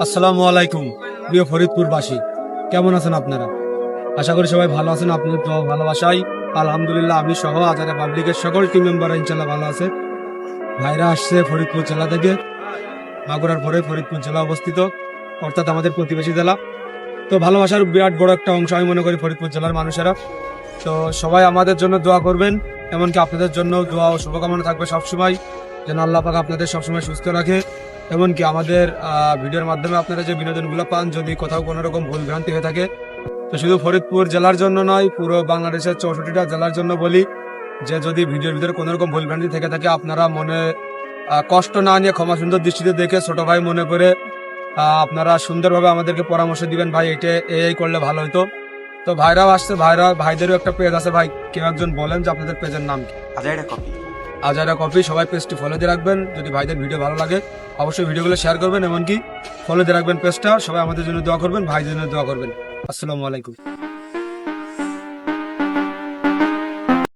আসসালামু আলাইকুম প্রিয় ফরিদপুরবাসী, কেমন আছেন আপনারা? আশা করি সবাই ভালো আছেন। আপনাদের তো ভালোবাসাই আলহামদুলিল্লাহ আমি সহ আজারে পাবলিকের সকল টিম মেম্বার ইনশাল্লাহ ভালো আছে। ভাইরা আসছে ফরিদপুর জেলা থেকে, মাগুরার পরে ফরিদপুর জেলা অবস্থিত, অর্থাৎ আমাদের প্রতিবেশী জেলা। তো ভালোবাসার বিরাট বড় একটা অংশ আমি মনে করি ফরিদপুর জেলার মানুষেরা। তো সবাই আমাদের জন্য দোয়া করবেন, এমনকি আপনাদের জন্য দোয়া ও শুভকামনা থাকবে সবসময়, যেন আল্লাহ পাক আপনাদের সবসময় সুস্থ রাখে। এমনকি আমাদের ভিডিওর মাধ্যমে আপনারা যে বিনোদনগুলো পান, যদি কোথাও কোনো রকম ভুল ভ্রান্তি হয়ে থাকে, তো শুধু ফরিদপুর জেলার জন্য নয়, পুরো বাংলাদেশের 64টা জেলার জন্য বলি যে যদি ভিডিওর ভিতরে কোনো রকম ভুল ভ্রান্তি থেকে থাকে, আপনারা মনে কষ্ট না নিয়ে ক্ষমা সুন্দর দৃষ্টিতে দেখে ছোট ভাই মনে করে আপনারা সুন্দরভাবে আমাদেরকে পরামর্শ দিবেন, ভাই এটা এই করলে ভালো হতো। তো ভাইরাও আসছে, ভাইদেরও একটা পেজ আছে। ভাই কেউ একজন বলেন যে আপনাদের পেজের নাম কি? আজাইরা কফি। সবাই পেজটি ফলো দিয়ে রাখবেন। যদি ভাইদের ভিডিও ভালো লাগে অবশ্যই ভিডিওগুলো শেয়ার করবেন, এমনকি ফলো দিয়ে রাখবেন পেজটা। সবাই আমাদের জন্য দোয়া করবেন, ভাইদের জন্য দোয়া করবেন। আসসালামু আলাইকুম।